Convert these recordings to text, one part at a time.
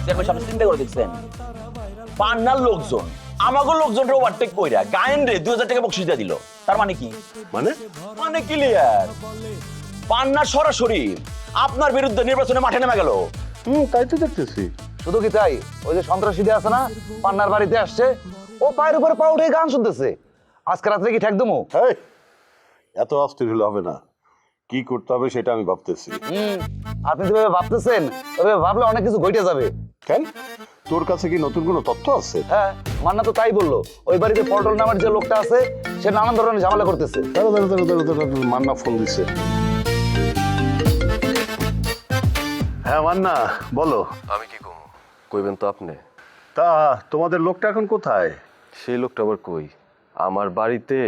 দেখবেন আপনি চিন্তা করে দেখছেন পান্নার লোকজন আমাগো লোকজনের ওভারটেক কইরা গায়েন রে 2000 টাকা বকশিশ দিয়ে দিল। তার মানে কি? মানে ক্লিয়ার, পান্নার সরাসরি আপনার বিরুদ্ধে নির্বাচনে মাঠে নেমে গেল। তাই তো দেখতেছি। শুধু কি তাই, ওই যে সন্ত্রাসীদের আছে না পান্নার বাড়িতে আসছে, ও পায়ের উপরে পা উঠে গান শুনতেছে। আজকে রাত্রে কি ঠেক দেবো? এত অস্থির হলে হবে না, কি করতে হবে সেটা আমি ভাবতেছি। আপনি যেভাবে ভাবতেছেন ওইভাবে ভাবলে অনেক কিছু ঘটে যাবে। কেন, তোর কাছে কি নতুন কোনো তথ্য আছে? হ্যাঁ, মান্না তো তাই বললো। ওই বাড়িতে পটল নামের যে লোকটা আছে সে নানান ধরনের ঝামেলা করতেছে। মান্না ফোন দিছে। হ্যাঁ মান্না, বলো। আমি কি কমু, কইবেন তো আপনি। তা তোমাদের লোকটা এখন কোথায়? সেই লোকটা আবার কই? আমার বাড়িতে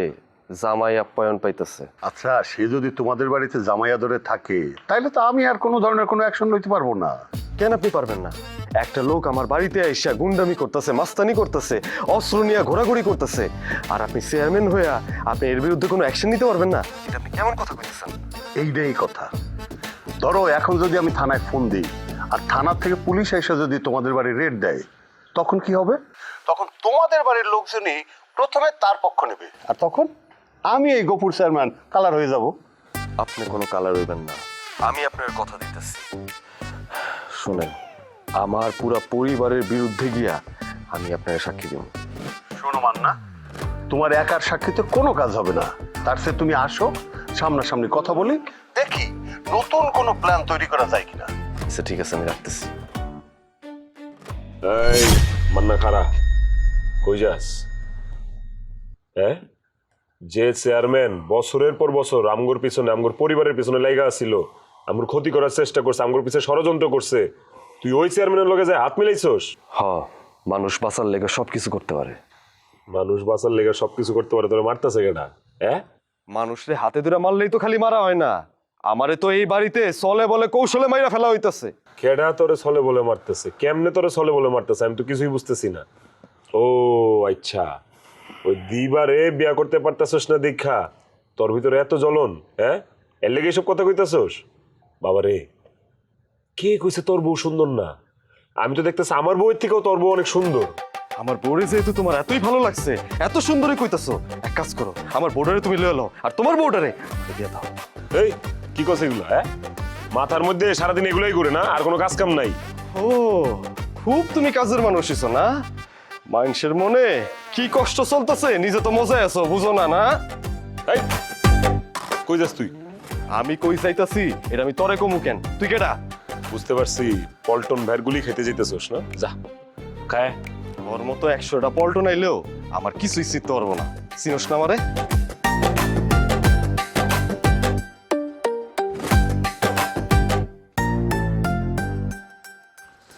জামাই আপ্যায়ন পাইতেছে। আচ্ছা, সে যদি তোমাদের বাড়িতে জামাইয়া ধরে থাকে তাইলে তো আমি আর কোনো ধরনের কোনো অ্যাকশন লইতে পারবো না। কেন আপনি পারবেন না? একটা লোক আমার বাড়িতে আইসা গুন্ডামি করতেছে, মাস্তানি করতেছে, অস্ত্র নিয়ে ঘোরাঘুরি করতেছে, আর আপনি চেয়ারম্যান হইয়া আপনি এর বিরুদ্ধে কোনো অ্যাকশন নিতে পারবেন না? এটা আপনি কেমন কথা কইতেছেন? এইটাই কথা। ধরো এখন যদি আমি থানায় ফোন দিই আর থানার থেকে পুলিশ এসে যদি তোমাদের বাড়ি রেড দেয়, তখন কি হবে? তখন তোমাদের বাড়ির লোকজনই প্রথমে তার পক্ষ নেবে, আর তখন আমি এই গোপুর চেয়ারম্যান কালার হয়ে যাব। আপনি কোনো কালার হইবেন না, আমি আপনার কথা দিতেছি। শুনেন, আমার পুরা পরিবারের বিরুদ্ধে গিয়া আমি আপনার সাক্ষী দিব। শোনো মান্না, তোমার একার সাক্ষীতে কোনো কাজ হবে না। তার চেয়ে তুমি আসো, সামনাসামনি কথা বলি, দেখি নতুন কোনো প্ল্যান তৈরি করা যায় কিনা। আচ্ছা ঠিক আছে, আমি রাখতেছি। এই মান্না খারা, কই যাস? হ্যাঁ, যে চেয়ারম্যান বছরের পর বছর আমগোর পিছনে, আমগোর পরিবারের পিছনে লাইগা ছিল, আমগোর ক্ষতি করার চেষ্টা করছে, আমগোর পিছনে ষড়যন্ত্র করছে, তুই ওই চেয়ারম্যানের লগে যায় হাত মিলাইছস? মানুষ বাঁচার লেগে সবকিছু করতে পারে। মানুষ বাঁচার লেগে সবকিছু করতে পারে, তোরা মারতেছে কেনা? হ্যাঁ, মানুষরে হাতে ধরে মারলেই তো খালি মারা হয় না, আমারে তো এই বাড়িতে চলে বলে কৌশলে মাইরা ফেলা হইতাছে। কেডা তোরে চলে বলে মারতেছে? কেমনে তোরে চলে বলে মারতেছে আমি তো কিছুই বুঝতেছি না। ও আচ্ছা, ওই দিবারে বিয়া করতে পারতাছস না দীক্ষা তোর ভিতরে এত জ্বলন? হ্যাঁ, এর লেগে এসব কথা কইতাছস? বাবারে, কে কইছে তোর বউ সুন্দর না? আমি তো দেখতেছি আমার বউয়ের থেকেও তোর বউ অনেক সুন্দর। আমার বউরে যেহেতু তোমার এতই ভালো লাগছে, এত সুন্দরই কইতাছো, এক কাজ করো, আমার বউডারে তুমি লয়ে লও, আর তোমার বউডারে দিয়ে দাও। এই কি কইছে এগুলো? হ্যাঁ, মাথার মধ্যে সারাদিন এগুলাই করে না, আর কোনো কাজ কাম নাই? ও, খুব তুমি কাজের মানুষ হইছো না? মানুষের মনে কি কষ্ট চলতেছে নিজে তো মজায় আছো, বুঝো না? না, এই কই যাস তুই? আমি কই যাইতাছি এটা আমি তরে কমু কেন? তুই কেডা? বুঝতে পারছি, পল্টন ভ্যার গুলি খেতে যেতেছস না, যা খায়। ওর মতো 100টা পল্টন আইলেও আমার কিছুই চিনতে পারবো না। চিনোস না আমারে?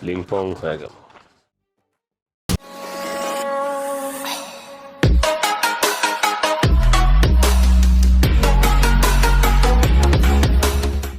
লিংপং হয়ে গেল।